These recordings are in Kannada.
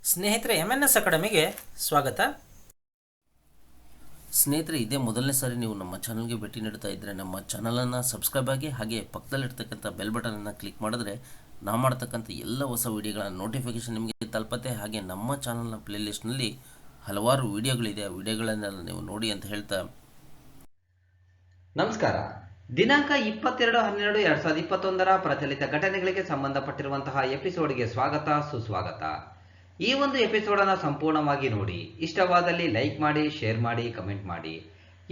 ಸ್ನೇಹಿತರೆ, MNS ಅಕಾಡೆಮಿಗೆ ಸ್ವಾಗತ. ಸ್ನೇಹಿತರೆ, ಇದೇ ಮೊದಲನೇ ಸಾರಿ ನೀವು ನಮ್ಮ ಚಾನಲ್ಗೆ ಭೇಟಿ ನೀಡ್ತಾ ಇದ್ದರೆ ನಮ್ಮ ಚಾನಲನ್ನು ಸಬ್ಸ್ಕ್ರೈಬ್ ಆಗಿ, ಹಾಗೆ ಪಕ್ಕದಲ್ಲಿರ್ತಕ್ಕಂಥ ಬೆಲ್ ಬಟನನ್ನು ಕ್ಲಿಕ್ ಮಾಡಿದ್ರೆ ನಾವು ಮಾಡ್ತಕ್ಕಂಥ ಎಲ್ಲ ಹೊಸ ವಿಡಿಯೋಗಳ ನೋಟಿಫಿಕೇಷನ್ ನಿಮಗೆ ತಲುಪತ್ತೆ. ಹಾಗೆ ನಮ್ಮ ಚಾನಲ್ನ ಪ್ಲೇಲಿಸ್ಟ್ನಲ್ಲಿ ಹಲವಾರು ವಿಡಿಯೋಗಳಿದೆ, ಆ ವಿಡಿಯೋಗಳನ್ನೆಲ್ಲ ನೀವು ನೋಡಿ ಅಂತ ಹೇಳ್ತಾ ನಮಸ್ಕಾರ. ದಿನಾಂಕ 22/12/2021 ಪ್ರಚಲಿತ ಘಟನೆಗಳಿಗೆ ಸಂಬಂಧಪಟ್ಟಿರುವಂತಹ ಎಪಿಸೋಡ್ಗೆ ಸ್ವಾಗತ, ಸುಸ್ವಾಗತ. ಈ ಒಂದು ಎಪಿಸೋಡನ್ನು ಸಂಪೂರ್ಣವಾಗಿ ನೋಡಿ. ಇಷ್ಟವಾದಲ್ಲಿ ಲೈಕ್ ಮಾಡಿ, ಶೇರ್ ಮಾಡಿ, ಕಮೆಂಟ್ ಮಾಡಿ.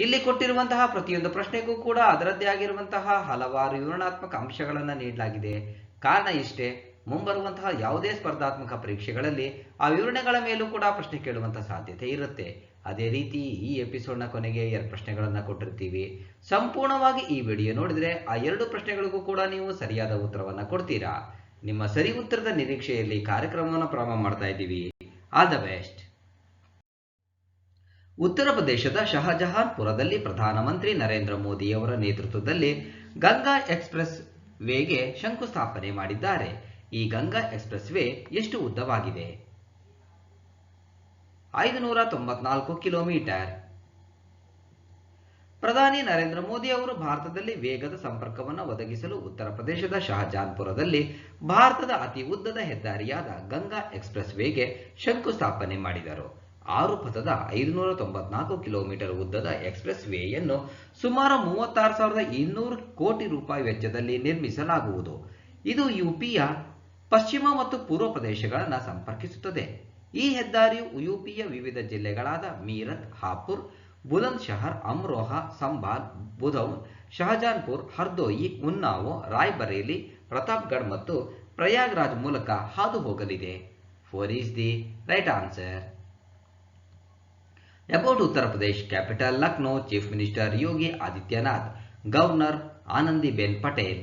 ಇಲ್ಲಿ ಕೊಟ್ಟಿರುವಂತಹ ಪ್ರತಿಯೊಂದು ಪ್ರಶ್ನೆಗೂ ಕೂಡ ಅದರದ್ದೇ ಆಗಿರುವಂತಹ ಹಲವಾರು ವಿವರಣಾತ್ಮಕ ಅಂಶಗಳನ್ನು ನೀಡಲಾಗಿದೆ. ಕಾರಣ ಇಷ್ಟೇ, ಮುಂಬರುವಂತಹ ಯಾವುದೇ ಸ್ಪರ್ಧಾತ್ಮಕ ಪರೀಕ್ಷೆಗಳಲ್ಲಿ ಆ ವಿವರಣೆಗಳ ಮೇಲೂ ಕೂಡ ಪ್ರಶ್ನೆ ಕೇಳುವಂತಹ ಸಾಧ್ಯತೆ ಇರುತ್ತೆ. ಅದೇ ರೀತಿ ಈ ಎಪಿಸೋಡ್ನ ಕೊನೆಗೆ 2 ಪ್ರಶ್ನೆಗಳನ್ನು ಕೊಟ್ಟಿರ್ತೀವಿ. ಸಂಪೂರ್ಣವಾಗಿ ಈ ವಿಡಿಯೋ ನೋಡಿದ್ರೆ ಆ 2 ಪ್ರಶ್ನೆಗಳಿಗೂ ಕೂಡ ನೀವು ಸರಿಯಾದ ಉತ್ತರವನ್ನು ಕೊಡ್ತೀರಾ. ನಿಮ್ಮ ಸರಿ ಉತ್ತರದ ನಿರೀಕ್ಷೆಯಲ್ಲಿ ಕಾರ್ಯಕ್ರಮವನ್ನು ಪ್ರಾರಂಭ ಮಾಡ್ತಾ ಇದ್ದೀವಿ. All the best. ಉತ್ತರ ಪ್ರದೇಶದ ಶಹಜಹಾನ್ಪುರದಲ್ಲಿ ಪ್ರಧಾನಮಂತ್ರಿ ನರೇಂದ್ರ ಮೋದಿ ಅವರ ನೇತೃತ್ವದಲ್ಲಿ ಗಂಗಾ ಎಕ್ಸ್ಪ್ರೆಸ್ ವೇಗೆ ಶಂಕುಸ್ಥಾಪನೆ ಮಾಡಿದ್ದಾರೆ. ಈ ಗಂಗಾ ಎಕ್ಸ್ಪ್ರೆಸ್ ವೇ ಎಷ್ಟು ಉದ್ದವಾಗಿದೆ? 594 ಕಿಲೋಮೀಟರ್. ಪ್ರಧಾನಿ ನರೇಂದ್ರ ಮೋದಿ ಅವರು ಭಾರತದಲ್ಲಿ ವೇಗದ ಸಂಪರ್ಕವನ್ನು ಒದಗಿಸಲು ಉತ್ತರ ಪ್ರದೇಶದ ಶಹಜಹಾನ್ಪುರದಲ್ಲಿ ಭಾರತದ ಅತಿ ಉದ್ದದ ಹೆದ್ದಾರಿಯಾದ ಗಂಗಾ ಎಕ್ಸ್ಪ್ರೆಸ್ ವೇಗೆ ಶಂಕುಸ್ಥಾಪನೆ ಮಾಡಿದರು. 6 ಪಥದ 594 ಕಿಲೋಮೀಟರ್ ಉದ್ದದ ಎಕ್ಸ್ಪ್ರೆಸ್ ವೇಯನ್ನು ಸುಮಾರು 36,200 ಕೋಟಿ ರೂಪಾಯಿ ವೆಚ್ಚದಲ್ಲಿ ನಿರ್ಮಿಸಲಾಗುವುದು. ಇದು ಯುಪಿಯ ಪಶ್ಚಿಮ ಮತ್ತು ಪೂರ್ವ ಪ್ರದೇಶಗಳನ್ನು ಸಂಪರ್ಕಿಸುತ್ತದೆ. ಈ ಹೆದ್ದಾರಿಯು ಯುಪಿಯ ವಿವಿಧ ಜಿಲ್ಲೆಗಳಾದ ಮೀರತ್, ಹಾಪುರ್, ಬುಲಂದ್ ಶಹರ್, ಅಮ್ರೋಹಾ, ಸಂಭಾಲ್, ಬುಧೌನ್, ಶಹಜಹಾನ್ಪುರ್, ಹರ್ದೋಯಿ, ಉನ್ನಾವೋ, ರಾಯ್ಬರೇಲಿ, ಪ್ರತಾಪ್ಗಢ್ ಮತ್ತು ಪ್ರಯಾಗ್ರಾಜ್ ಮೂಲಕ ಹಾದು ಹೋಗಲಿದೆ. 4 is the right answer. About Uttar Pradesh capital Lucknow, Chief Minister Yogi Adityanath, Governor Anandiben Patel.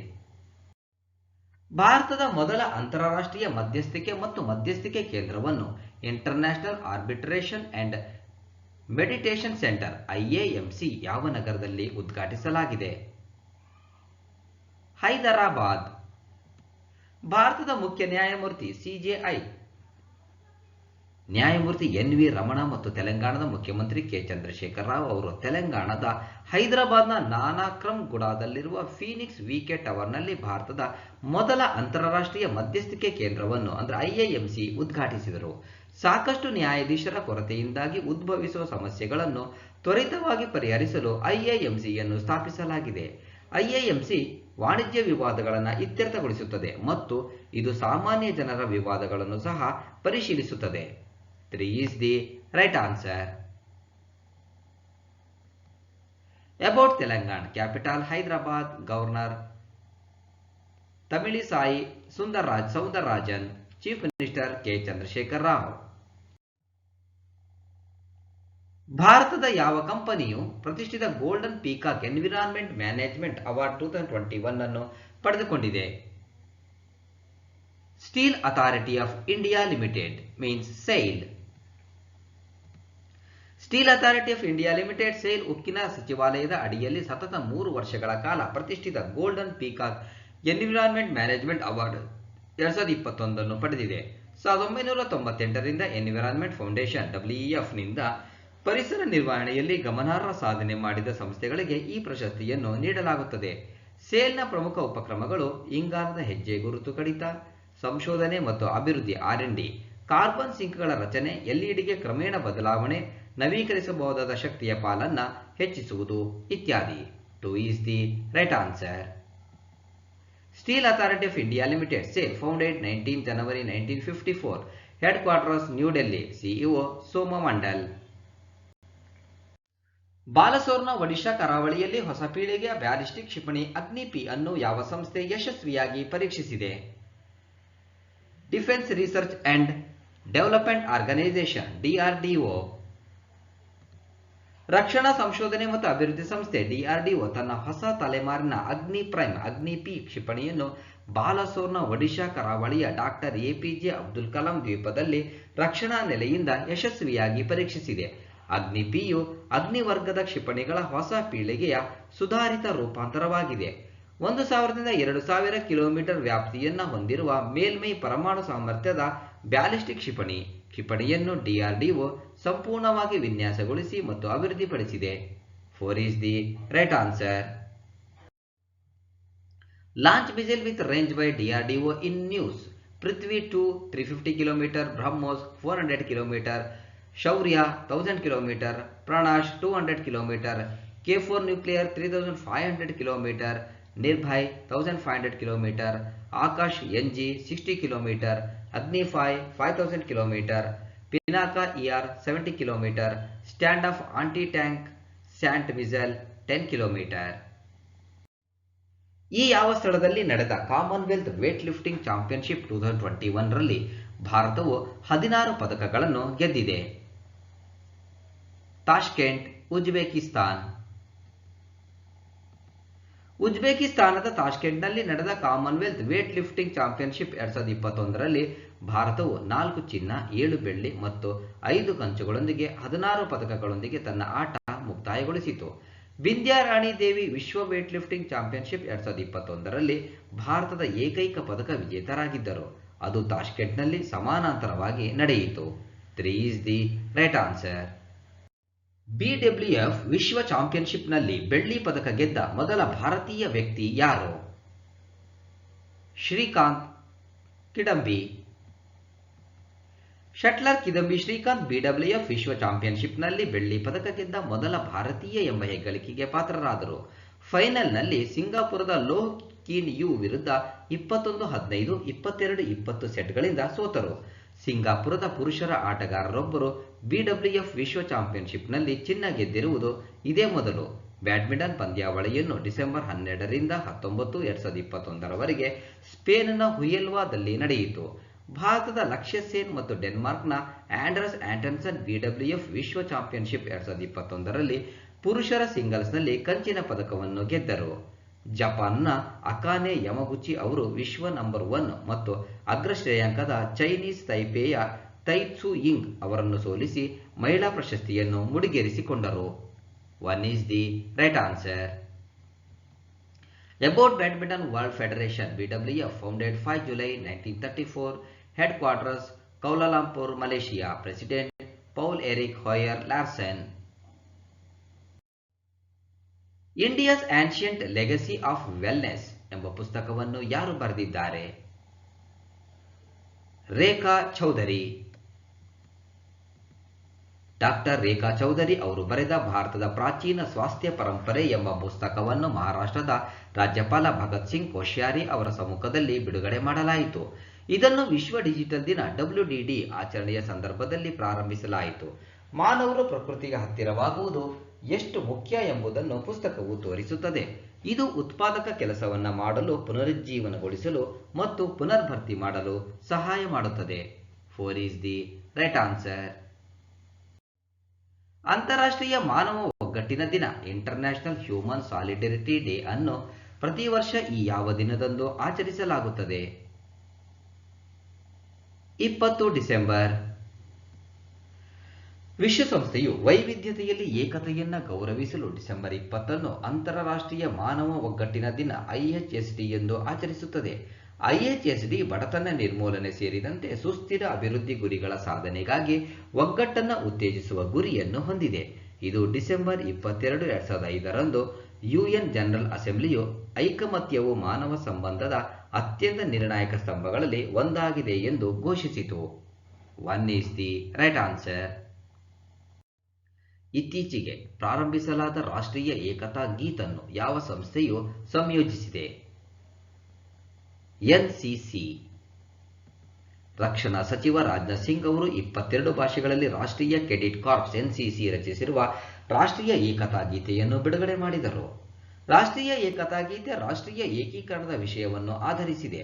ಭಾರತದ ಮೊದಲ ಅಂತಾರಾಷ್ಟ್ರೀಯ ಮಧ್ಯಸ್ಥಿಕೆ ಮತ್ತು ಮಧ್ಯಸ್ಥಿಕೆ ಕೇಂದ್ರವನ್ನು international arbitration and meditation centre IAMC ಯಾವ ನಗರದಲ್ಲಿ ಉದ್ಘಾಟಿಸಲಾಗಿದೆ? ಹೈದರಾಬಾದ್. ಭಾರತದ ಮುಖ್ಯ ನ್ಯಾಯಮೂರ್ತಿ CJI ನ್ಯಾಯಮೂರ್ತಿ NV ರಮಣ ಮತ್ತು ತೆಲಂಗಾಣದ ಮುಖ್ಯಮಂತ್ರಿ K ಚಂದ್ರಶೇಖರ್ ರಾವ್ ಅವರು ತೆಲಂಗಾಣದ ಹೈದರಾಬಾದ್ನ ನಾನಾಕ್ರಮ್ಗುಡಾದಲ್ಲಿರುವ ಫೀನಿಕ್ಸ್ VK ಟವರ್ನಲ್ಲಿ ಭಾರತದ ಮೊದಲ ಅಂತಾರಾಷ್ಟ್ರೀಯ ಮಧ್ಯಸ್ಥಿಕೆ ಕೇಂದ್ರವನ್ನು ಅಂದರೆ IAMC ಉದ್ಘಾಟಿಸಿದರು. ಸಾಕಷ್ಟು ನ್ಯಾಯಾಧೀಶರ ಕೊರತೆಯಿಂದಾಗಿ ಉದ್ಭವಿಸುವ ಸಮಸ್ಯೆಗಳನ್ನು ತ್ವರಿತವಾಗಿ ಪರಿಹರಿಸಲು IAMCಯನ್ನು ಸ್ಥಾಪಿಸಲಾಗಿದೆ. IAMC ವಾಣಿಜ್ಯ ವಿವಾದಗಳನ್ನು ಇತ್ಯರ್ಥಗೊಳಿಸುತ್ತದೆ ಮತ್ತು ಇದು ಸಾಮಾನ್ಯ ಜನರ ವಿವಾದಗಳನ್ನು ಸಹ ಪರಿಶೀಲಿಸುತ್ತದೆ. 3 is the right answer. About Telangana capital Hyderabad, Governor Tamilisai Soundararajan, Chief Minister K Chandrasekhar Rao. ಭಾರತದ ಯಾವ ಕಂಪನಿಯು ಪ್ರತಿಷ್ಠಿತ golden peacock environment management award 2021 ಅನ್ನು ಪಡೆದುಕೊಂಡಿದೆ? Steel authority of India limited means SAIL. Steel authority of India limited SAIL ಉಕ್ಕಿನ ಸಚಿವಾಲಯದ ಅಡಿಯಲ್ಲಿ ಸತತ 3 ವರ್ಷಗಳ ಕಾಲ ಪ್ರತಿಷ್ಠಿತ golden peacock environment management award 2021 ಅನ್ನು ಪಡೆದಿದೆ. 1998ರಿಂದ ಎನ್ವಿರಾನ್ಮೆಂಟ್ ಫೌಂಡೇಶನ್ WEF ನಿಂದ ಪರಿಸರ ನಿರ್ವಹಣೆಯಲ್ಲಿ ಗಮನಾರ್ಹ ಸಾಧನೆ ಮಾಡಿದ ಸಂಸ್ಥೆಗಳಿಗೆ ಈ ಪ್ರಶಸ್ತಿಯನ್ನು ನೀಡಲಾಗುತ್ತದೆ. SAILನ ಪ್ರಮುಖ ಉಪಕ್ರಮಗಳು ಇಂಗಾಲದ ಹೆಜ್ಜೆ ಗುರುತು ಕಡಿತ, ಸಂಶೋಧನೆ ಮತ್ತು ಅಭಿವೃದ್ಧಿ R&D, ಕಾರ್ಬನ್ ಸಿಂಕ್ಗಳ ರಚನೆ, LEDಗೆ ಕ್ರಮೇಣ ಬದಲಾವಣೆ, ನವೀಕರಿಸಬಹುದಾದ ಶಕ್ತಿಯ ಪಾಲನ್ನು ಹೆಚ್ಚಿಸುವುದು ಇತ್ಯಾದಿ. 2 is the right answer. Steel Authority of India Limited SAIL founded 19 January 1954. Headquarters New Delhi. CEO Soma Mandal. ಬಾಲಸೋರ್ನ Odisha ಕರಾವಳಿಯಲ್ಲಿ ಹೊಸ ಪೀಳಿಗೆಯ ಬ್ಯಾಲಿಸ್ಟಿಕ್ ಕ್ಷಿಪಣಿ ಅಗ್ನಿ P ಅನ್ನು ಯಾವ ಸಂಸ್ಥೆ ಯಶಸ್ವಿಯಾಗಿ ಪರೀಕ್ಷಿಸಿದೆ? Defence Research and Development Organisation DRDO. ರಕ್ಷಣಾ ಸಂಶೋಧನೆ ಮತ್ತು ಅಭಿವೃದ್ಧಿ ಸಂಸ್ಥೆ DRDO ತನ್ನ ಹೊಸ ತಲೆಮಾರಿನ ಅಗ್ನಿ ಪ್ರೈಮ್ ಅಗ್ನಿ P ಕ್ಷಿಪಣಿಯನ್ನು ಬಾಲಸೋರ್ನ ಒಡಿಶಾ ಕರಾವಳಿಯ ಡಾಕ್ಟರ್ APJ ಅಬ್ದುಲ್ ಕಲಾಂ ದ್ವೀಪದಲ್ಲಿ ರಕ್ಷಣಾ ನೆಲೆಯಿಂದ ಯಶಸ್ವಿಯಾಗಿ ಪರೀಕ್ಷಿಸಿದೆ. ಅಗ್ನಿ Pಯು ಅಗ್ನಿ ವರ್ಗದ ಕ್ಷಿಪಣಿಗಳ ಹೊಸ ಪೀಳಿಗೆಯ ಸುಧಾರಿತ ರೂಪಾಂತರವಾಗಿದೆ. 1000ರಿಂದ 2000 ಕಿಲೋಮೀಟರ್ ವ್ಯಾಪ್ತಿಯನ್ನು ಹೊಂದಿರುವ ಮೇಲ್ಮೈ ಪರಮಾಣು ಸಾಮರ್ಥ್ಯದ ಬ್ಯಾಲಿಸ್ಟಿಕ್ ಕ್ಷಿಪಣಿ ಕ್ಷಿಪಣಿಯನ್ನು DRDO ಸಂಪೂರ್ಣವಾಗಿ ವಿನ್ಯಾಸಗೊಳಿಸಿ ಮತ್ತು ಅಭಿವೃದ್ಧಿಪಡಿಸಿದೆ. 4 is the right answer. Launch missile with range by DRDO in news. Prithvi 2 350 km, BrahMos 400 km, Shaurya 1000 km, Pranash 200 km, K4 nuclear 3500 km, Nirbhay 1500 km, Akash NG 60 km, Agni 5000 km, Pinaka ER 70 km, stand-off anti-tank SANT missile 10 km. ಈ ಯಾವ ಸ್ಥಳದಲ್ಲಿ ನಡೆದ ಕಾಮನ್ವೆಲ್ತ್ ವೇಟ್ ಲಿಫ್ಟಿಂಗ್ ಚಾಂಪಿಯನ್ಶಿಪ್ 2021 ರಲ್ಲಿ ಭಾರತವು 16 ಪದಕಗಳನ್ನು ಗೆದ್ದಿದೆ? Tashkent, Uzbekistan. ಉಜ್ಬೇಕಿಸ್ತಾನದ ತಾಷ್ಕೆಂಟ್ನಲ್ಲಿ ನಡೆದ ಕಾಮನ್ವೆಲ್ತ್ ವೇಟ್ ಲಿಫ್ಟಿಂಗ್ ಚಾಂಪಿಯನ್ಶಿಪ್ 2021 ರಲ್ಲಿ ಭಾರತವು 4 ಚಿನ್ನ, 7 ಬೆಳ್ಳಿ ಮತ್ತು 5 ಕಂಚುಗಳೊಂದಿಗೆ 16 ಪದಕಗಳೊಂದಿಗೆ ತನ್ನ ಆಟ ಮುಕ್ತಾಯಗೊಳಿಸಿತು. ವಿಂಧ್ಯಾ ರಾಣಿ ದೇವಿ ವಿಶ್ವ ವೇಟ್ ಲಿಫ್ಟಿಂಗ್ ಚಾಂಪಿಯನ್ಶಿಪ್ 2021 ರಲ್ಲಿ ಭಾರತದ ಏಕೈಕ ಪದಕ ವಿಜೇತರಾಗಿದ್ದರು. ಅದು ತಾಷ್ಕೆಂಟ್ನಲ್ಲಿ ಸಮಾನಾಂತರವಾಗಿ ನಡೆಯಿತು. 3 is the right answer. BWF ವಿಶ್ವ ಚಾಂಪಿಯನ್ಶಿಪ್ನಲ್ಲಿ ಬೆಳ್ಳಿ ಪದಕ ಗೆದ್ದ ಮೊದಲ ಭಾರತೀಯ ವ್ಯಕ್ತಿ ಯಾರು? ಶ್ರೀಕಾಂತ್ ಕಿಡಂಬಿ. ಶಟ್ಲರ್ ಕಿದಂಬಿ ಶ್ರೀಕಾಂತ್ BWF ವಿಶ್ವ ಚಾಂಪಿಯನ್ಶಿಪ್ನಲ್ಲಿ ಬೆಳ್ಳಿ ಪದಕ ಗೆದ್ದ ಮೊದಲ ಭಾರತೀಯ ಎಂಬ ಹೆಗ್ಗಳಿಕೆಗೆ ಪಾತ್ರರಾದರು. ಫೈನಲ್ನಲ್ಲಿ ಸಿಂಗಾಪುರದ ಲೋ ಕೀನ್ ಯು ವಿರುದ್ಧ 21-15, 22-20 ಸೆಟ್ಗಳಿಂದ ಸೋತರು. ಸಿಂಗಾಪುರದ ಪುರುಷರ ಆಟಗಾರರೊಬ್ಬರು BWF ವಿಶ್ವ ಚಾಂಪಿಯನ್ಶಿಪ್ನಲ್ಲಿ ಚಿನ್ನ ಗೆದ್ದಿರುವುದು ಇದೇ ಮೊದಲು. ಬ್ಯಾಡ್ಮಿಂಟನ್ ಪಂದ್ಯಾವಳಿಯನ್ನು ಡಿಸೆಂಬರ್ 12 ರಿಂದ 19, 2021 ರವರೆಗೆ ಸ್ಪೇನ್ನ ಹುಯೆಲ್ವಾದಲ್ಲಿ ನಡೆಯಿತು. ಭಾರತದ ಲಕ್ಷ್ಯ ಸೇನ್ ಮತ್ತು ಡೆನ್ಮಾರ್ಕ್ನ ಆಂಡರ್ಸ್ ಆಂಟನ್ಸನ್ BWF ವಿಶ್ವ ಚಾಂಪಿಯನ್ಶಿಪ್ 2021 ರಲ್ಲಿ ಪುರುಷರ ಸಿಂಗಲ್ಸ್ನಲ್ಲಿ ಕಂಚಿನ ಪದಕವನ್ನು ಗೆದ್ದರು. ಜಪಾನ್ನ ಅಕಾನೆ ಯಮಗುಚಿ ಅವರು ವಿಶ್ವ ನಂಬರ್ 1 ಮತ್ತು ಅಗ್ರ ಶ್ರೇಯಾಂಕದ ಚೈನೀಸ್ ತೈಪೇಯ ತೈ-ತ್ಸು ಯಿಂಗ್ ಅವರನ್ನು ಸೋಲಿಸಿ ಮಹಿಳಾ ಪ್ರಶಸ್ತಿಯನ್ನು ಮುಡಿಗೇರಿಸಿಕೊಂಡರು. 1 is the right answer. About Badminton World Federation BWF founded 5 July 1934, headquarters Kuala Lumpur, Malaysia, President Paul-Erik Hoyer Larsen. India's Ancient Legacy of Wellness ಎಂಬ ಪುಸ್ತಕವನ್ನು ಯಾರು ಬರೆದಿದ್ದಾರೆ? ರೇಖಾ ಚೌಧರಿ. ಡಾಕ್ಟರ್ ರೇಖಾ ಚೌಧರಿ ಅವರು ಬರೆದ ಭಾರತದ ಪ್ರಾಚೀನ ಸ್ವಾಸ್ಥ್ಯ ಪರಂಪರೆ ಎಂಬ ಪುಸ್ತಕವನ್ನು ಮಹಾರಾಷ್ಟ್ರದ ರಾಜ್ಯಪಾಲ ಭಗತ್ ಸಿಂಗ್ ಕೋಶ್ಯಾರಿ ಅವರ ಸಮ್ಮುಖದಲ್ಲಿ ಬಿಡುಗಡೆ ಮಾಡಲಾಯಿತು. ಇದನ್ನು ವಿಶ್ವ ಡಿಜಿಟಲ್ ದಿನ WDD ಆಚರಣೆಯ ಸಂದರ್ಭದಲ್ಲಿ ಪ್ರಾರಂಭಿಸಲಾಯಿತು. ಮಾನವರು ಪ್ರಕೃತಿಗೆ ಹತ್ತಿರವಾಗುವುದು ಎಷ್ಟು ಮುಖ್ಯ ಎಂಬುದನ್ನು ಪುಸ್ತಕವು ತೋರಿಸುತ್ತದೆ. ಇದು ಉತ್ಪಾದಕ ಕೆಲಸವನ್ನು ಮಾಡಲು, ಪುನರುಜ್ಜೀವನಗೊಳಿಸಲು ಮತ್ತು ಪುನರ್ಭರ್ತಿ ಮಾಡಲು ಸಹಾಯ ಮಾಡುತ್ತದೆ. 4 is the right answer. ಅಂತಾರಾಷ್ಟ್ರೀಯ ಮಾನವ ಒಗ್ಗಟ್ಟಿನ ದಿನ ಇಂಟರ್ನ್ಯಾಷನಲ್ ಹ್ಯೂಮನ್ ಸಾಲಿಡರಿಟಿ ಡೇ ಅನ್ನು ಪ್ರತಿ ವರ್ಷ ಈ ಯಾವ ದಿನದಂದು ಆಚರಿಸಲಾಗುತ್ತದೆ? 20 ಡಿಸೆಂಬರ್. ವಿಶ್ವಸಂಸ್ಥೆಯು ವೈವಿಧ್ಯತೆಯಲ್ಲಿ ಏಕತೆಯನ್ನು ಗೌರವಿಸಲು ಡಿಸೆಂಬರ್ 20 ಅಂತಾರಾಷ್ಟ್ರೀಯ ಮಾನವ ಒಗ್ಗಟ್ಟಿನ ದಿನ IHSD ಎಂದು ಆಚರಿಸುತ್ತದೆ. IHSD ಬಡತನ ನಿರ್ಮೂಲನೆ ಸೇರಿದಂತೆ ಸುಸ್ಥಿರ ಅಭಿವೃದ್ಧಿ ಗುರಿಗಳ ಸಾಧನೆಗಾಗಿ ಒಗ್ಗಟ್ಟನ್ನು ಉತ್ತೇಜಿಸುವ ಗುರಿಯನ್ನು ಹೊಂದಿದೆ. ಇದು ಡಿಸೆಂಬರ್ 22, 2005 ರಂದು UN ಜನರಲ್ ಅಸೆಂಬ್ಲಿಯು ಐಕಮತ್ಯವು ಮಾನವ ಸಂಬಂಧದ ಅತ್ಯಂತ ನಿರ್ಣಾಯಕ ಸ್ತಂಭಗಳಲ್ಲಿ ಒಂದಾಗಿದೆ ಎಂದು ಘೋಷಿಸಿತು. 1 is the right answer. ಇತ್ತೀಚೆಗೆ ಪ್ರಾರಂಭಿಸಲಾದ ರಾಷ್ಟ್ರೀಯ ಏಕತಾ ಗೀತನ್ನು ಯಾವ ಸಂಸ್ಥೆಯು ಸಂಯೋಜಿಸಿದೆ? NCC. ರಕ್ಷಣಾ ಸಚಿವ ರಾಜನಾಥ್ ಸಿಂಗ್ ಅವರು 22 ಭಾಷೆಗಳಲ್ಲಿ ರಾಷ್ಟ್ರೀಯ ಕೆಡೆಟ್ ಕಾರ್ಪ್ಸ್ NCC ರಚಿಸಿರುವ ರಾಷ್ಟ್ರೀಯ ಏಕತಾ ಗೀತೆಯನ್ನು ಬಿಡುಗಡೆ ಮಾಡಿದರು. ರಾಷ್ಟ್ರೀಯ ಏಕತಾ ಗೀತೆ ರಾಷ್ಟ್ರೀಯ ಏಕೀಕರಣದ ವಿಷಯವನ್ನು ಆಧರಿಸಿದೆ.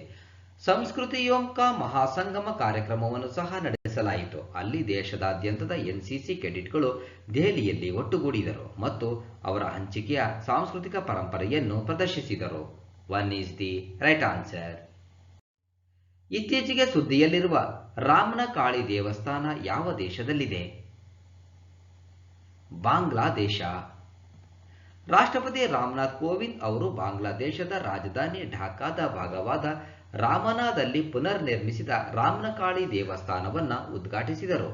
ಸಂಸ್ಕೃತಿಯೋಂಕ ಮಹಾಸಂಗಮ ಕಾರ್ಯಕ್ರಮವನ್ನು ಸಹ ನಡೆಸಲಾಯಿತು. ಅಲ್ಲಿ ದೇಶದಾದ್ಯಂತದ NCC ಕೆಡೆಟ್ಗಳು ದೆಹಲಿಯಲ್ಲಿ ಒಟ್ಟುಗೂಡಿದರು ಮತ್ತು ಅವರ ಹಂಚಿಕೆಯ ಸಾಂಸ್ಕೃತಿಕ ಪರಂಪರೆಯನ್ನು ಪ್ರದರ್ಶಿಸಿದರು. 1 is the right answer. ಇತ್ತೀಚೆಗೆ ಸುದ್ದಿಯಲ್ಲಿರುವ ರಾಮನ ಕಾಳಿ ದೇವಸ್ಥಾನ ಯಾವ ದೇಶದಲ್ಲಿದೆ? ಬಾಂಗ್ಲಾದೇಶ. ರಾಷ್ಟ್ರಪತಿ ರಾಮನಾಥ್ ಕೋವಿಂದ್ ಅವರು ಬಾಂಗ್ಲಾದೇಶದ ರಾಜಧಾನಿ ಢಾಕಾದ ಭಾಗವಾದ ರಾಮನಾದಲ್ಲಿ ಪುನರ್ ನಿರ್ಮಿಸಿದ ರಾಮನಕಾಳಿ ದೇವಸ್ಥಾನವನ್ನು ಉದ್ಘಾಟಿಸಿದರು.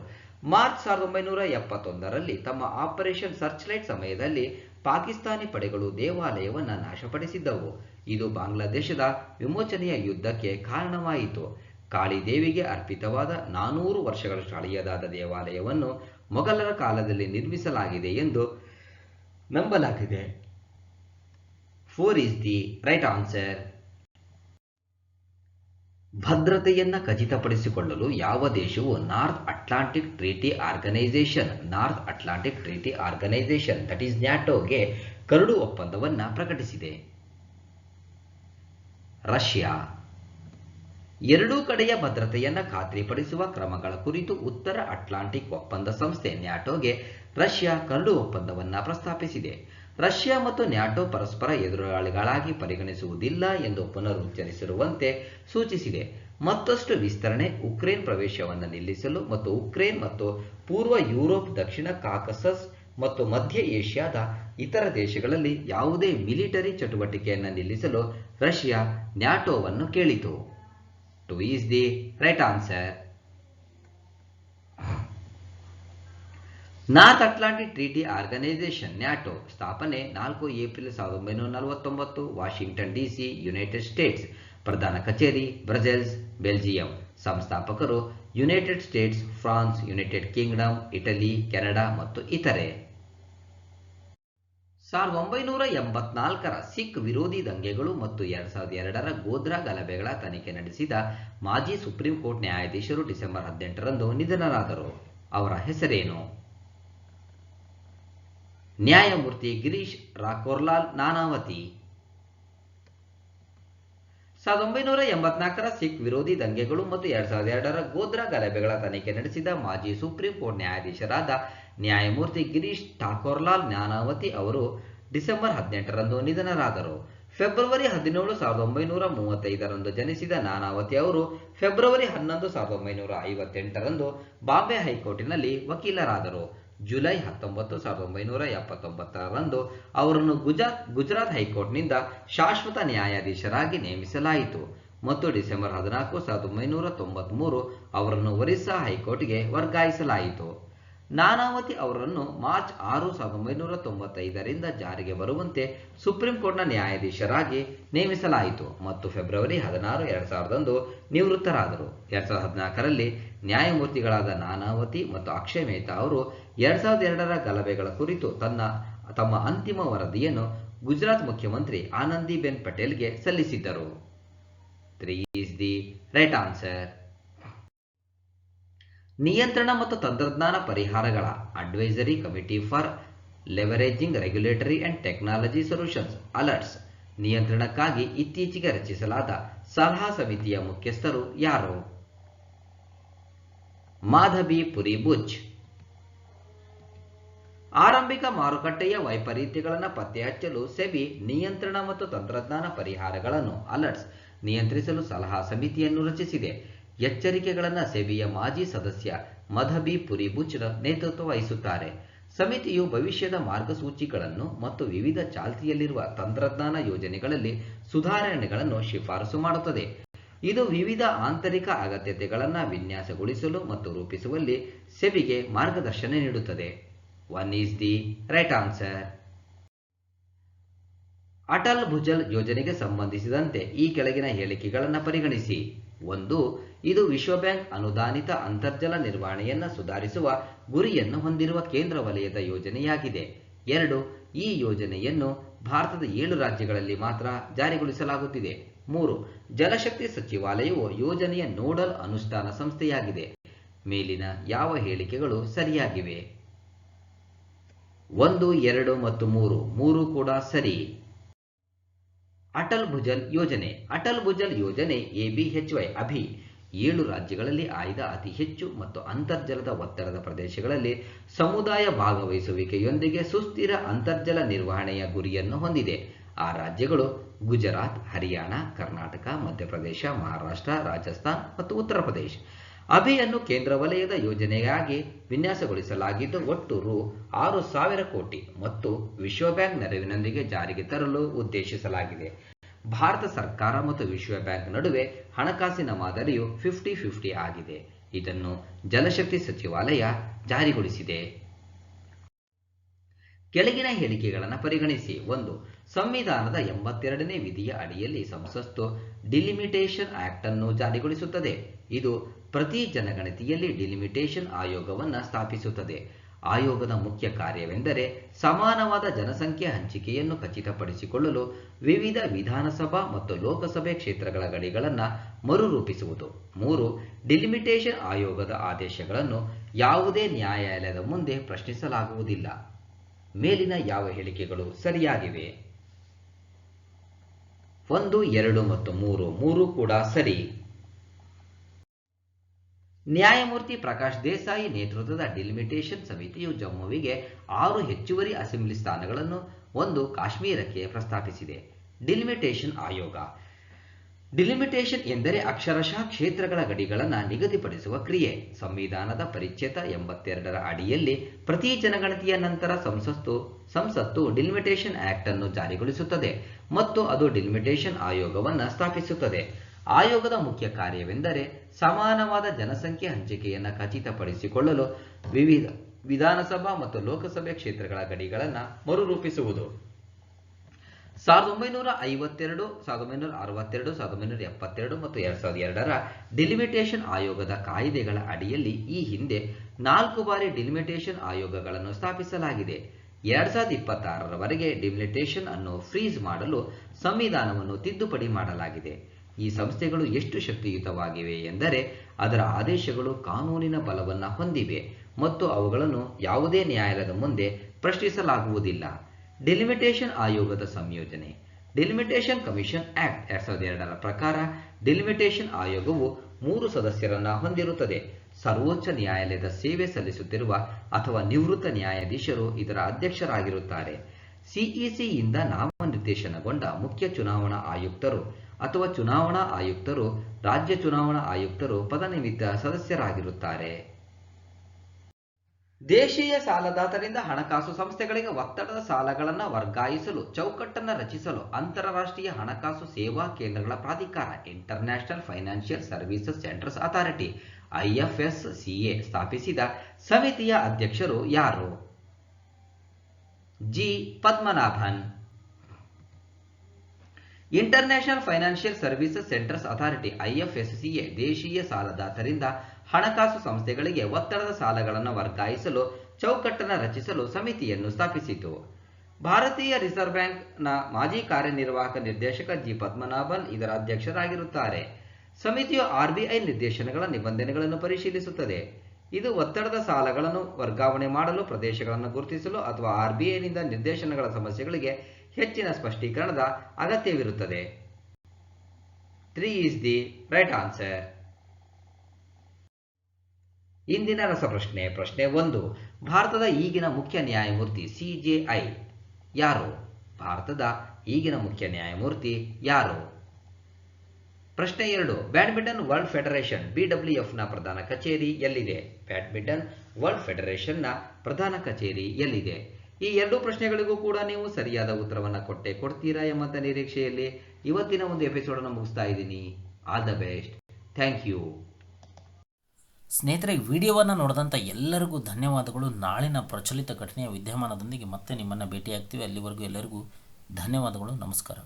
ಮಾರ್ಚ್ 1971ರಲ್ಲಿ ತಮ್ಮ ಆಪರೇಷನ್ ಸರ್ಚ್ ಲೈಟ್ ಸಮಯದಲ್ಲಿ ಪಾಕಿಸ್ತಾನಿ ಪಡೆಗಳು ದೇವಾಲಯವನ್ನು ನಾಶಪಡಿಸಿದ್ದವು. ಇದು ಬಾಂಗ್ಲಾದೇಶದ ವಿಮೋಚನೆಯ ಯುದ್ಧಕ್ಕೆ ಕಾರಣವಾಯಿತು. ಕಾಳಿ ದೇವಿಗೆ ಅರ್ಪಿತವಾದ 400 ವರ್ಷಗಳಷ್ಟು ಹಳೆಯದಾದ ದೇವಾಲಯವನ್ನು ಮೊಘಲರ ಕಾಲದಲ್ಲಿ ನಿರ್ಮಿಸಲಾಗಿದೆ ಎಂದು ನಂಬಲಾಗಿದೆ. 4 is the right answer. ಭದ್ರತೆಯನ್ನು ಖಚಿತಪಡಿಸಿಕೊಳ್ಳಲು ಯಾವ ದೇಶವು North Atlantic Treaty Organisation that is ನ್ಯಾಟೋಗೆ ಕರಡು ಒಪ್ಪಂದವನ್ನು ಪ್ರಕಟಿಸಿದೆ? ರಷ್ಯಾ. ಎರಡೂ ಕಡೆಯ ಭದ್ರತೆಯನ್ನು ಖಾತ್ರಿಪಡಿಸುವ ಕ್ರಮಗಳ ಕುರಿತು ಉತ್ತರ ಅಟ್ಲಾಂಟಿಕ್ ಒಪ್ಪಂದ ಸಂಸ್ಥೆ ನ್ಯಾಟೋಗೆ ರಷ್ಯಾ ಕರಡು ಒಪ್ಪಂದವನ್ನು ಪ್ರಸ್ತಾಪಿಸಿದೆ. ರಷ್ಯಾ ಮತ್ತು ನ್ಯಾಟೋ ಪರಸ್ಪರ ಎದುರಾಳಿಗಳಾಗಿ ಪರಿಗಣಿಸುವುದಿಲ್ಲ ಎಂದು ಪುನರುಚ್ಚರಿಸಿರುವಂತೆ ಸೂಚಿಸಿದೆ. ಮತ್ತಷ್ಟು ವಿಸ್ತರಣೆ ಉಕ್ರೇನ್ ಪ್ರವೇಶವನ್ನು ನಿಲ್ಲಿಸಲು ಮತ್ತು ಉಕ್ರೇನ್ ಮತ್ತು ಪೂರ್ವ ಯುರೋಪ್, ದಕ್ಷಿಣ ಕಾಕಸಸ್ ಮತ್ತು ಮಧ್ಯ ಏಷ್ಯಾದ ಇತರ ದೇಶಗಳಲ್ಲಿ ಯಾವುದೇ ಮಿಲಿಟರಿ ಚಟುವಟಿಕೆಯನ್ನು ನಿಲ್ಲಿಸಲು ರಷ್ಯಾ ನ್ಯಾಟೋವನ್ನು ಕೇಳಿತು. 2 is the right answer. North Atlantic Treaty Organisation NATO ಸ್ಥಾಪನೆ 4 April 1949, Washington DC, United States. ಪ್ರಧಾನ ಕಚೇರಿ ಬ್ರಸೆಲ್ಸ್, ಬೆಲ್ಜಿಯಂ. ಸಂಸ್ಥಾಪಕರು United States, France, United Kingdom, Italy, Canada ಮತ್ತು ಇತರೆ. 1984ರ ಸಿಖ್ ವಿರೋಧಿ ದಂಗೆಗಳು ಮತ್ತು 2002ರ ಗೋಧ್ರಾ ಗಲಭೆಗಳ ತನಿಖೆ ನಡೆಸಿದ ಮಾಜಿ ಸುಪ್ರೀಂ ಕೋರ್ಟ್ ನ್ಯಾಯಾಧೀಶರು ಡಿಸೆಂಬರ್ 18ರಂದು ನಿಧನರಾದರು. ಅವರ ಹೆಸರೇನು? ನ್ಯಾಯಮೂರ್ತಿ ಗಿರೀಶ್ ರಾಕೋರ್ಲಾಲ್ ನಾನಾವತಿ. 1984ರ ಸಿಖ್ ವಿರೋಧಿ ದಂಗೆಗಳು ಮತ್ತು 2002ರ ಗೋಧ್ರಾ ಗಲಭೆಗಳ ತನಿಖೆ ನಡೆಸಿದ ಮಾಜಿ ಸುಪ್ರೀಂ ಕೋರ್ಟ್ ನ್ಯಾಯಾಧೀಶರಾದ ನ್ಯಾಯಮೂರ್ತಿ ಗಿರೀಶ್ ಠಾಕೋರ್ಲಾಲ್ ನಾನಾವತಿ ಅವರು ಡಿಸೆಂಬರ್ 18ರಂದು ನಿಧನರಾದರು. ಫೆಬ್ರವರಿ 17, 1935ರಂದು ಜನಿಸಿದ ನಾನಾವತಿ ಅವರು ಫೆಬ್ರವರಿ 11, 1958ರಂದು ಬಾಂಬೆ ಹೈಕೋರ್ಟಿನಲ್ಲಿ ವಕೀಲರಾದರು. ಜುಲೈ 19, 1979ರಂದು ಅವರನ್ನು ಗುಜರಾತ್ ಹೈಕೋರ್ಟ್ನಿಂದ ಶಾಶ್ವತ ನ್ಯಾಯಾಧೀಶರಾಗಿ ನೇಮಿಸಲಾಯಿತು ಮತ್ತು ಡಿಸೆಂಬರ್ 14, 1993 ಅವರನ್ನು ಒರಿಸ್ಸಾ ಹೈಕೋರ್ಟ್ಗೆ ವರ್ಗಾಯಿಸಲಾಯಿತು. ನಾನಾವತಿ ಅವರನ್ನು ಮಾರ್ಚ್ 6, 1995ರಿಂದ ಜಾರಿಗೆ ಬರುವಂತೆ ಸುಪ್ರೀಂ ಕೋರ್ಟ್ನ ನ್ಯಾಯಾಧೀಶರಾಗಿ ನೇಮಿಸಲಾಯಿತು ಮತ್ತು ಫೆಬ್ರವರಿ 16, 2000ರಂದು ನಿವೃತ್ತರಾದರು. 2014ರಲ್ಲಿ ನ್ಯಾಯಮೂರ್ತಿಗಳಾದ ನಾನಾವತಿ ಮತ್ತು ಅಕ್ಷಯ್ ಮೆಹ್ತಾ ಅವರು 2002ರ ಗಲಭೆಗಳ ಕುರಿತು ತಮ್ಮ ಅಂತಿಮ ವರದಿಯನ್ನು ಗುಜರಾತ್ ಮುಖ್ಯಮಂತ್ರಿ ಆನಂದಿಬೆನ್ ಪಟೇಲ್ಗೆ ಸಲ್ಲಿಸಿದ್ದರು. 3 is the right answer. ನಿಯಂತ್ರಣ ಮತ್ತು ತಂತ್ರಜ್ಞಾನ ಪರಿಹಾರಗಳ advisory committee for leveraging regulatory and technology solutions alerts ನಿಯಂತ್ರಣಕ್ಕಾಗಿ ಇತ್ತೀಚೆಗೆ ರಚಿಸಲಾದ ಸಲಹಾ ಸಮಿತಿಯ ಮುಖ್ಯಸ್ಥರು ಯಾರು? ಮಾಧಬಿ ಪುರಿ ಬುಚ್. ಆರಂಭಿಕ ಮಾರುಕಟ್ಟೆಯ ವೈಪರೀತ್ಯಗಳನ್ನು ಪತ್ತೆಹಚ್ಚಲು ಸೆಬಿ ನಿಯಂತ್ರಣ ಮತ್ತು ತಂತ್ರಜ್ಞಾನ ಪರಿಹಾರಗಳನ್ನು ಅಲರ್ಟ್ಸ್ ನಿಯಂತ್ರಿಸಲು ಸಲಹಾ ಸಮಿತಿಯನ್ನು ರಚಿಸಿದೆ. ಎಚ್ಚರಿಕೆಗಳನ್ನು ಸೆಬಿಯ ಮಾಜಿ ಸದಸ್ಯ ಮಧಬಿ ಪುರಿ ಬುಚ್ ನೇತೃತ್ವ ವಹಿಸುತ್ತಾರೆ. ಸಮಿತಿಯು ಭವಿಷ್ಯದ ಮಾರ್ಗಸೂಚಿಗಳನ್ನು ಮತ್ತು ವಿವಿಧ ಚಾಲ್ತಿಯಲ್ಲಿರುವ ತಂತ್ರಜ್ಞಾನ ಯೋಜನೆಗಳಲ್ಲಿ ಸುಧಾರಣೆಗಳನ್ನು ಶಿಫಾರಸು ಮಾಡುತ್ತದೆ. ಇದು ವಿವಿಧ ಆಂತರಿಕ ಅಗತ್ಯತೆಗಳನ್ನು ವಿನ್ಯಾಸಗೊಳಿಸಲು ಮತ್ತು ರೂಪಿಸುವಲ್ಲಿ ಸೆಬಿಗೆ ಮಾರ್ಗದರ್ಶನ ನೀಡುತ್ತದೆ. 1 is the right answer. Atal Bhujal ಯೋಜನೆಗೆ ಸಂಬಂಧಿಸಿದಂತೆ ಈ ಕೆಳಗಿನ ಹೇಳಿಕೆಗಳನ್ನು ಪರಿಗಣಿಸಿ. 1. ಇದು ವಿಶ್ವ ಬ್ಯಾಂಕ್ ಅನುದಾನಿತ ಅಂತರ್ಜಲ ನಿರ್ವಹಣೆಯನ್ನು ಸುಧಾರಿಸುವ ಗುರಿಯನ್ನು ಹೊಂದಿರುವ ಕೇಂದ್ರ ವಲಯದ ಯೋಜನೆಯಾಗಿದೆ. 2. ಈ ಯೋಜನೆಯನ್ನು ಭಾರತದ 7 ರಾಜ್ಯಗಳಲ್ಲಿ ಮಾತ್ರ ಜಾರಿಗೊಳಿಸಲಾಗುತ್ತಿದೆ. 3. ಜಲಶಕ್ತಿ ಸಚಿವಾಲಯವು ಯೋಜನೆಯ ನೋಡಲ್ ಅನುಷ್ಠಾನ ಸಂಸ್ಥೆಯಾಗಿದೆ. ಮೇಲಿನ ಯಾವ ಹೇಳಿಕೆಗಳು ಸರಿಯಾಗಿವೆ? 1, 2 ಮತ್ತು 3 ಕೂಡ ಸರಿ. ಅಟಲ್ ಭುಜಲ್ ಯೋಜನೆ ABHY ಅಭಿ 7 ರಾಜ್ಯಗಳಲ್ಲಿ ಆಯ್ದ ಅತಿ ಹೆಚ್ಚು ಮತ್ತು ಅಂತರ್ಜಲದ ಒತ್ತಡದ ಪ್ರದೇಶಗಳಲ್ಲಿ ಸಮುದಾಯ ಭಾಗವಹಿಸುವಿಕೆಯೊಂದಿಗೆ ಸುಸ್ಥಿರ ಅಂತರ್ಜಲ ನಿರ್ವಹಣೆಯ ಗುರಿಯನ್ನು ಹೊಂದಿದೆ. ಆ ರಾಜ್ಯಗಳು ಗುಜರಾತ್, ಹರಿಯಾಣ, ಕರ್ನಾಟಕ, ಮಧ್ಯಪ್ರದೇಶ, ಮಹಾರಾಷ್ಟ್ರ, ರಾಜಸ್ಥಾನ್ ಮತ್ತು ಉತ್ತರ ಪ್ರದೇಶ. ಅಭಿಯನ್ನು ಕೇಂದ್ರ ವಲಯದ ಯೋಜನೆಯಾಗಿ ವಿನ್ಯಾಸಗೊಳಿಸಲಾಗಿದ್ದು ಒಟ್ಟು ರು. 6,000 ಕೋಟಿ ಮತ್ತು ವಿಶ್ವ ಬ್ಯಾಂಕ್ ನೆರವಿನೊಂದಿಗೆ ಜಾರಿಗೆ ತರಲು ಉದ್ದೇಶಿಸಲಾಗಿದೆ. ಭಾರತ ಸರ್ಕಾರ ಮತ್ತು ವಿಶ್ವ ಬ್ಯಾಂಕ್ ನಡುವೆ ಹಣಕಾಸಿನ ಮಾದರಿಯು 50-50 ಆಗಿದೆ. ಇದನ್ನು ಜಲಶಕ್ತಿ ಸಚಿವಾಲಯ ಜಾರಿಗೊಳಿಸಿದೆ. ಕೆಳಗಿನ ಹೇಳಿಕೆಗಳನ್ನು ಪರಿಗಣಿಸಿ. 1. ಸಂವಿಧಾನದ 82ನೇ ವಿಧಿಯ ಅಡಿಯಲ್ಲಿ ಸಂಸತ್ತು ಡಿಲಿಮಿಟೇಷನ್ ಆಕ್ಟ್ ಅನ್ನು ಜಾರಿಗೊಳಿಸುತ್ತದೆ. ಇದು ಪ್ರತಿ ಜನಗಣತಿಯಲ್ಲಿ ಡಿಲಿಮಿಟೇಷನ್ ಆಯೋಗವನ್ನು ಸ್ಥಾಪಿಸುತ್ತದೆ. ಆಯೋಗದ ಮುಖ್ಯ ಕಾರ್ಯವೆಂದರೆ ಸಮಾನವಾದ ಜನಸಂಖ್ಯೆ ಹಂಚಿಕೆಯನ್ನು ಖಚಿತಪಡಿಸಿಕೊಳ್ಳಲು ವಿವಿಧ ವಿಧಾನಸಭಾ ಮತ್ತು ಲೋಕಸಭೆ ಕ್ಷೇತ್ರಗಳ ಗಡಿಗಳನ್ನು ಮರುರೂಪಿಸುವುದು. 3. ಡಿಲಿಮಿಟೇಷನ್ ಆಯೋಗದ ಆದೇಶಗಳನ್ನು ಯಾವುದೇ ನ್ಯಾಯಾಲಯದ ಮುಂದೆ ಪ್ರಶ್ನಿಸಲಾಗುವುದಿಲ್ಲ. ಮೇಲಿನ ಯಾವ ಹೇಳಿಕೆಗಳು ಸರಿಯಾಗಿವೆ? 1, 2 ಮತ್ತು 3 ಕೂಡ ಸರಿ. ನ್ಯಾಯಮೂರ್ತಿ ಪ್ರಕಾಶ್ ದೇಸಾಯಿ ನೇತೃತ್ವದ ಡಿಲಿಮಿಟೇಷನ್ ಸಮಿತಿಯು ಜಮ್ಮುವಿಗೆ 6 ಹೆಚ್ಚುವರಿ ಅಸೆಂಬ್ಲಿ ಸ್ಥಾನಗಳನ್ನು 1 ಕಾಶ್ಮೀರಕ್ಕೆ ಪ್ರಸ್ತಾಪಿಸಿದೆ. ಡಿಲಿಮಿಟೇಷನ್ ಆಯೋಗ. ಡಿಲಿಮಿಟೇಷನ್ ಎಂದರೆ ಅಕ್ಷರಶಃ ಕ್ಷೇತ್ರಗಳ ಗಡಿಗಳನ್ನು ನಿಗದಿಪಡಿಸುವ ಕ್ರಿಯೆ. ಸಂವಿಧಾನದ ಪರಿಚ್ಛೇದ 82ರ ಅಡಿಯಲ್ಲಿ ಪ್ರತಿ ಜನಗಣತಿಯ ನಂತರ ಸಂಸತ್ತು ಡಿಲಿಮಿಟೇಷನ್ ಆಕ್ಟ್ ಅನ್ನು ಜಾರಿಗೊಳಿಸುತ್ತದೆ ಮತ್ತು ಅದು ಡಿಲಿಮಿಟೇಷನ್ ಆಯೋಗವನ್ನು ಸ್ಥಾಪಿಸುತ್ತದೆ. ಆಯೋಗದ ಮುಖ್ಯ ಕಾರ್ಯವೆಂದರೆ ಸಮಾನವಾದ ಜನಸಂಖ್ಯೆ ಹಂಚಿಕೆಯನ್ನು ಖಚಿತಪಡಿಸಿಕೊಳ್ಳಲು ವಿವಿಧ ವಿಧಾನಸಭಾ ಮತ್ತು ಲೋಕಸಭೆ ಕ್ಷೇತ್ರಗಳ ಗಡಿಗಳನ್ನು ಮರುರೂಪಿಸುವುದು. 1952, 1962, 1972 ಮತ್ತು 2002ರ ಡಿಲಿಮಿಟೇಷನ್ ಆಯೋಗದ ಕಾಯ್ದೆಗಳ ಅಡಿಯಲ್ಲಿ ಈ ಹಿಂದೆ 4 ಬಾರಿ ಡಿಲಿಮಿಟೇಷನ್ ಆಯೋಗಗಳನ್ನು ಸ್ಥಾಪಿಸಲಾಗಿದೆ. 2026ರವರೆಗೆ ಡಿಲಿಮಿಟೇಷನ್ ಅನ್ನು ಫ್ರೀಸ್ ಮಾಡಲು ಸಂವಿಧಾನವನ್ನು ತಿದ್ದುಪಡಿ ಮಾಡಲಾಗಿದೆ. ಈ ಸಂಸ್ಥೆಗಳು ಎಷ್ಟು ಶಕ್ತಿಯುತವಾಗಿವೆ ಎಂದರೆ ಅದರ ಆದೇಶಗಳು ಕಾನೂನಿನ ಬಲವನ್ನು ಹೊಂದಿವೆ ಮತ್ತು ಅವುಗಳನ್ನು ಯಾವುದೇ ನ್ಯಾಯಾಲಯದ ಮುಂದೆ ಪ್ರಶ್ನಿಸಲಾಗುವುದಿಲ್ಲ. ಡಿಲಿಮಿಟೇಷನ್ ಆಯೋಗದ ಸಂಯೋಜನೆ. ಡಿಲಿಮಿಟೇಷನ್ ಕಮಿಷನ್ ಆಕ್ಟ್ 2002ರ ಪ್ರಕಾರ ಡಿಲಿಮಿಟೇಷನ್ ಆಯೋಗವು 3 ಸದಸ್ಯರನ್ನು ಹೊಂದಿರುತ್ತದೆ. ಸರ್ವೋಚ್ಚ ನ್ಯಾಯಾಲಯದ ಸೇವೆ ಸಲ್ಲಿಸುತ್ತಿರುವ ಅಥವಾ ನಿವೃತ್ತ ನ್ಯಾಯಾಧೀಶರು ಇದರ ಅಧ್ಯಕ್ಷರಾಗಿರುತ್ತಾರೆ. ಸಿಇಸಿಯಿಂದ ನಾಮನಿರ್ದೇಶನಗೊಂಡ ಮುಖ್ಯ ಚುನಾವಣಾ ಆಯುಕ್ತರು ಅಥವಾ ಚುನಾವಣಾ ಆಯುಕ್ತರು, ರಾಜ್ಯ ಚುನಾವಣಾ ಆಯುಕ್ತರು ಪದನಿಮಿತ್ತ ಸದಸ್ಯರಾಗಿರುತ್ತಾರೆ. ದೇಶೀಯ ಸಾಲದಾತರಿಂದ ಹಣಕಾಸು ಸಂಸ್ಥೆಗಳಿಗೆ ಒತ್ತಡದ ಸಾಲಗಳನ್ನು ವರ್ಗಾಯಿಸಲು ಚೌಕಟ್ಟನ್ನು ರಚಿಸಲು ಅಂತಾರಾಷ್ಟ್ರೀಯ ಹಣಕಾಸು ಸೇವಾ ಕೇಂದ್ರಗಳ ಪ್ರಾಧಿಕಾರ international financial services centres authority IFSCA ಸ್ಥಾಪಿಸಿದ ಸಮಿತಿಯ ಅಧ್ಯಕ್ಷರು ಯಾರು? G. Padmanabhan. International financial services centres authority IFSCA ದೇಶೀಯ ಸಾಲದಾತರಿಂದ ಹಣಕಾಸು ಸಂಸ್ಥೆಗಳಿಗೆ ಒತ್ತಡದ ಸಾಲಗಳನ್ನು ವರ್ಗಾಯಿಸಲು ಚೌಕಟ್ಟನ್ನು ರಚಿಸಲು ಸಮಿತಿಯನ್ನು ಸ್ಥಾಪಿಸಿತು. ಭಾರತೀಯ ರಿಸರ್ವ್ ಬ್ಯಾಂಕ್ನ ಮಾಜಿ ಕಾರ್ಯನಿರ್ವಾಹಕ ನಿರ್ದೇಶಕ G. ಪದ್ಮನಾಭನ್ ಇದರ ಅಧ್ಯಕ್ಷರಾಗಿರುತ್ತಾರೆ. ಸಮಿತಿಯು RBI ನಿರ್ದೇಶನಗಳ ನಿಬಂಧನೆಗಳನ್ನು ಪರಿಶೀಲಿಸುತ್ತದೆ. ಇದು ಒತ್ತಡದ ಸಾಲಗಳನ್ನು ವರ್ಗಾವಣೆ ಮಾಡಲು, ಪ್ರದೇಶಗಳನ್ನು ಗುರುತಿಸಲು ಅಥವಾ RBIನಿಂದ ನಿರ್ದೇಶನಗಳ ಸಮಸ್ಯೆಗಳಿಗೆ ಹೆಚ್ಚಿನ ಸ್ಪಷ್ಟೀಕರಣದ ಅಗತ್ಯವಿರುತ್ತದೆ. 3 is the right answer. ಇಂದಿನ ರಸಪ್ರಶ್ನೆ. ಪ್ರಶ್ನೆ 1. ಭಾರತದ ಈಗಿನ ಮುಖ್ಯ ನ್ಯಾಯಮೂರ್ತಿ CJI ಯಾರು? ಭಾರತದ ಈಗಿನ ಮುಖ್ಯ ನ್ಯಾಯಮೂರ್ತಿ ಯಾರು? ಪ್ರಶ್ನೆ 2. ಬ್ಯಾಡ್ಮಿಂಟನ್ ವರ್ಲ್ಡ್ ಫೆಡರೇಷನ್ BWFನ ಪ್ರಧಾನ ಕಚೇರಿ ಎಲ್ಲಿದೆ? ಬ್ಯಾಡ್ಮಿಂಟನ್ ವರ್ಲ್ಡ್ ಫೆಡರೇಷನ್ನ ಪ್ರಧಾನ ಕಚೇರಿ ಎಲ್ಲಿದೆ? ಈ 2 ಪ್ರಶ್ನೆಗಳಿಗೂ ಕೂಡ ನೀವು ಸರಿಯಾದ ಉತ್ತರವನ್ನು ಕೊಡ್ತೀರಾ ಎಂಬಂತ ನಿರೀಕ್ಷೆಯಲ್ಲಿ ಇವತ್ತಿನ ಒಂದು ಎಪಿಸೋಡನ್ನು ಮುಗಿಸ್ತಾ ಇದ್ದೀನಿ. All the best. Thank you. ಸ್ನೇಹಿತರೆ, ವಿಡಿಯೋವನ್ನು ನೋಡಿದಂಥ ಎಲ್ಲರಿಗೂ ಧನ್ಯವಾದಗಳು. ನಾಳಿನ ಪ್ರಚಲಿತ ಘಟನೆಯ ವಿದ್ಯಮಾನದೊಂದಿಗೆ ಮತ್ತೆ ನಿಮ್ಮನ್ನು ಭೇಟಿಯಾಗ್ತೀವಿ. ಅಲ್ಲಿವರೆಗೂ ಎಲ್ಲರಿಗೂ ಧನ್ಯವಾದಗಳು. ನಮಸ್ಕಾರ.